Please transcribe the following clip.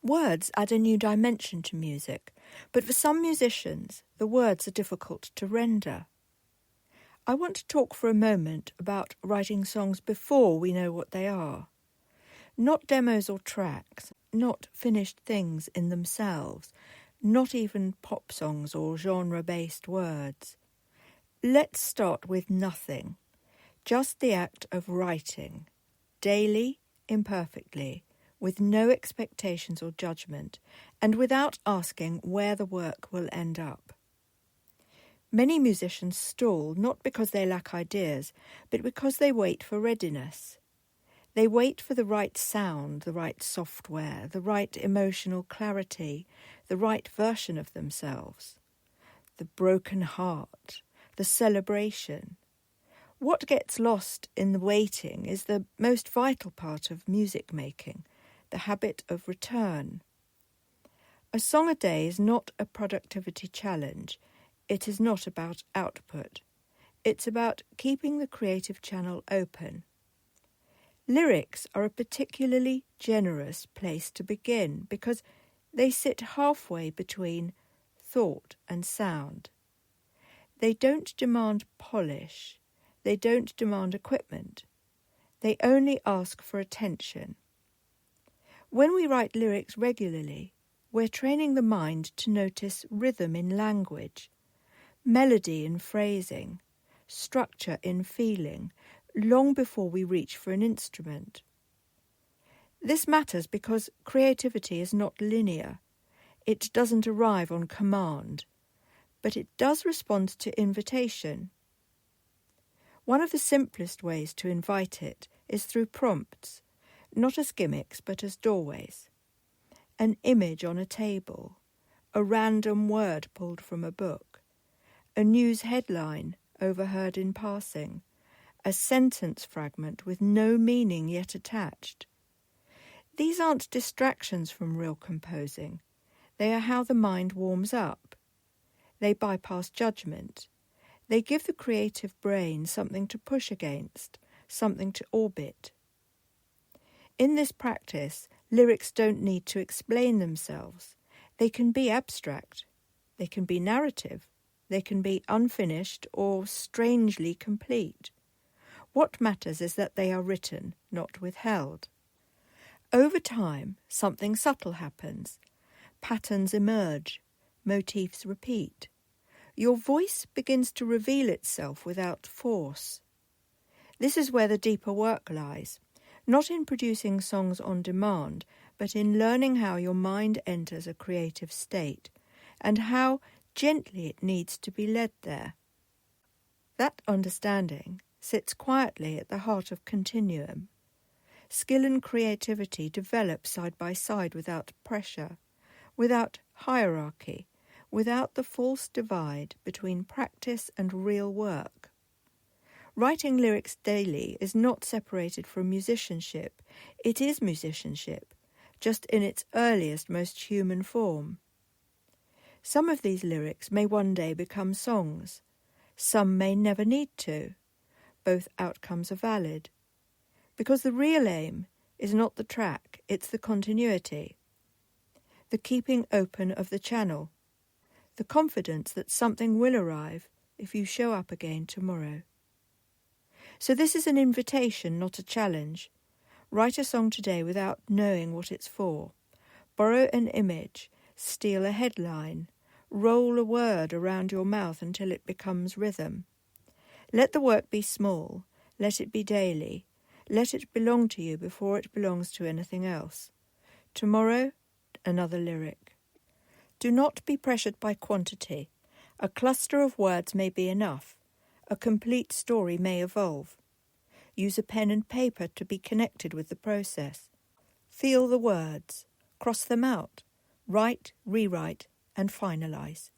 Words add a new dimension to music, but for some musicians, the words are difficult to render. I want to talk for a moment about writing songs before we know what they are. Not demos or tracks, not finished things in themselves, not even pop songs or genre-based words. Let's start with nothing, just the act of writing, daily, imperfectly, with no expectations or judgment, and without asking where the work will end up. Many musicians stall not because they lack ideas, but because they wait for readiness. They wait for the right sound, the right software, the right emotional clarity, the right version of themselves. The broken heart, the celebration. What gets lost in the waiting is the most vital part of music making, the habit of return. A song a day is not a productivity challenge. It is not about output. It's about keeping the creative channel open. Lyrics are a particularly generous place to begin because they sit halfway between thought and sound. They don't demand polish. They don't demand equipment. They only ask for attention. When we write lyrics regularly, we're training the mind to notice rhythm in language, melody in phrasing, structure in feeling, long before we reach for an instrument. This matters because creativity is not linear. It doesn't arrive on command, but it does respond to invitation. One of the simplest ways to invite it is through prompts, not as gimmicks but as doorways. An image on a table, a random word pulled from a book, a news headline overheard in passing, a sentence fragment with no meaning yet attached. These aren't distractions from real composing. They are how the mind warms up. They bypass judgment. They give the creative brain something to push against, something to orbit. In this practice, lyrics don't need to explain themselves. They can be abstract. They can be narrative. They can be unfinished or strangely complete. What matters is that they are written, not withheld. Over time, something subtle happens. Patterns emerge. Motifs repeat. Your voice begins to reveal itself without force. This is where the deeper work lies, not in producing songs on demand, but in learning how your mind enters a creative state and how gently it needs to be led there. That understanding sits quietly at the heart of Continuum. Skill and creativity develop side by side without pressure, without hierarchy, without the false divide between practice and real work. Writing lyrics daily is not separated from musicianship. It is musicianship, just in its earliest, most human form. Some of these lyrics may one day become songs. Some may never need to. Both outcomes are valid. Because the real aim is not the track, it's the continuity. The keeping open of the channel. The confidence that something will arrive if you show up again tomorrow. So this is an invitation, not a challenge. Write a song today without knowing what it's for. Borrow an image, steal a headline, roll a word around your mouth until it becomes rhythm. Let the work be small, let it be daily, let it belong to you before it belongs to anything else. Tomorrow, another lyric. Do not be pressured by quantity. A cluster of words may be enough. A complete story may evolve. Use a pen and paper to be connected with the process. Feel the words, cross them out, write, rewrite, and finalise.